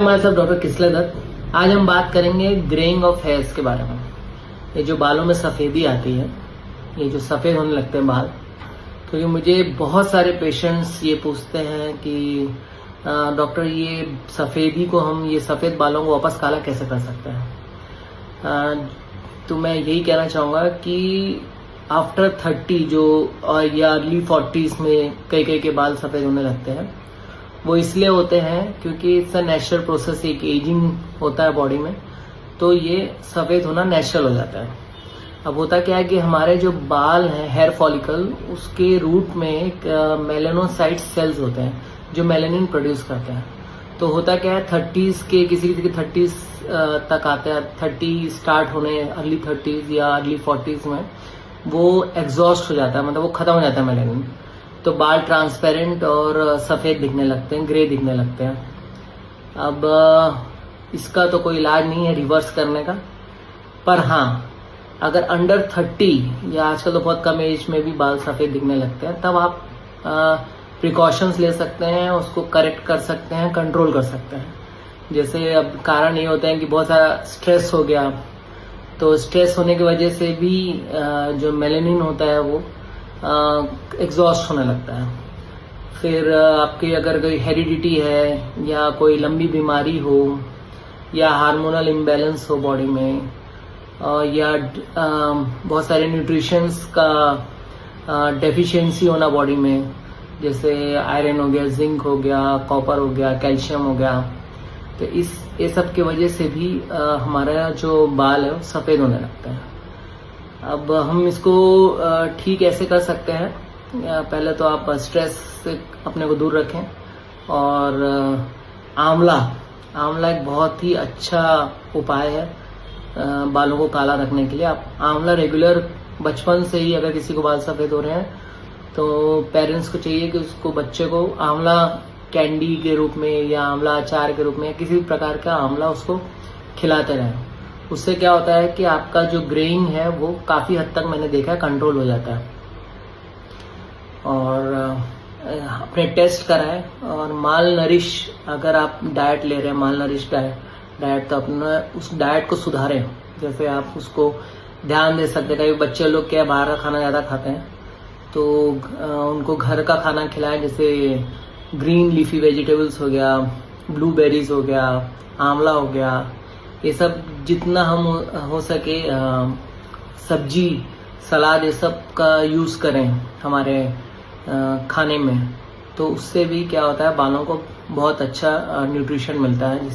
हमारे साथ डॉक्टर किसले दत्त। आज हम बात करेंगे ग्रेइंग ऑफ हेयर्स के बारे में। ये जो बालों में सफ़ेदी आती है, ये जो सफ़ेद होने लगते हैं बाल, तो ये मुझे बहुत सारे पेशेंट्स ये पूछते हैं कि डॉक्टर ये सफ़ेदी को हम ये सफ़ेद बालों को वापस काला कैसे कर सकते हैं। तो मैं यही कहना चाहूँगा कि आफ्टर 30 जो या अर्ली 40s में कई के बाल सफ़ेद होने लगते हैं, वो इसलिए होते हैं क्योंकि इट्स अ नेचुरल प्रोसेस, एक एजिंग होता है बॉडी में, तो ये सफ़ेद होना नेचुरल हो जाता है। अब होता क्या है कि हमारे जो बाल हैं, हेयर फॉलिकल, उसके रूट में एक मेलानोसाइट सेल्स होते हैं जो मेलानिन प्रोड्यूस करते हैं। तो होता क्या है, 30s के किसी के 30s तक आते हैं, 30 स्टार्ट होने अर्ली 30s या अर्ली 40s में वो एग्जॉस्ट हो जाता है, मतलब वो खत्म हो जाता है मेलानिन, तो बाल ट्रांसपेरेंट और सफ़ेद दिखने लगते हैं, ग्रे दिखने लगते हैं। अब इसका तो कोई इलाज नहीं है रिवर्स करने का, पर हाँ, अगर अंडर 30 या आजकल तो बहुत कम एज में भी बाल सफ़ेद दिखने लगते हैं, तब आप प्रिकॉशंस ले सकते हैं, उसको करेक्ट कर सकते हैं, कंट्रोल कर सकते हैं। जैसे अब कारण ये होता है कि बहुत सारा स्ट्रेस हो गया, तो स्ट्रेस होने की वजह से भी जो मेलानिन होता है वो एग्जॉस्ट होने लगता है। फिर आपकी अगर कोई हेरिडिटी है या कोई लंबी बीमारी हो या हार्मोनल इम्बैलेंस हो बॉडी में, या बहुत सारे न्यूट्रिशंस का डेफिशिएंसी होना बॉडी में, जैसे आयरन हो गया, जिंक हो गया, कॉपर हो गया, कैल्शियम हो गया, तो ये सब की वजह से भी हमारा जो बाल है वो सफ़ेद होने लगता है। अब हम इसको ठीक ऐसे कर सकते हैं, पहले तो आप स्ट्रेस से अपने को दूर रखें, और आंवला एक बहुत ही अच्छा उपाय है बालों को काला रखने के लिए। आप आंवला रेगुलर बचपन से ही, अगर किसी को बाल सफ़ेद हो रहे हैं तो पेरेंट्स को चाहिए कि उसको बच्चे को आंवला कैंडी के रूप में या आंवला अचार के रूप में या किसी भी प्रकार का आंवला उसको खिलाते रहें। उससे क्या होता है कि आपका जो ग्रेइंग है वो काफ़ी हद तक, मैंने देखा है, कंट्रोल हो जाता है। और अपने टेस्ट कराएं, और माल नरिश, अगर आप डाइट ले रहे हैं माल नरिश डाइट, तो अपना उस डाइट को सुधारें। जैसे आप उसको ध्यान दे सकते हैं, कई बच्चे लोग क्या बाहर का खाना ज़्यादा खाते हैं, तो उनको घर का खाना खिलाएं, जैसे ग्रीन लीफी वेजिटेबल्स हो गया, ब्लूबेरीज हो गया, आंवला हो गया, ये सब जितना हम हो सके सब्जी, सलाद, ये सब का यूज़ करें हमारे खाने में, तो उससे भी क्या होता है, बालों को बहुत अच्छा न्यूट्रिशन मिलता है।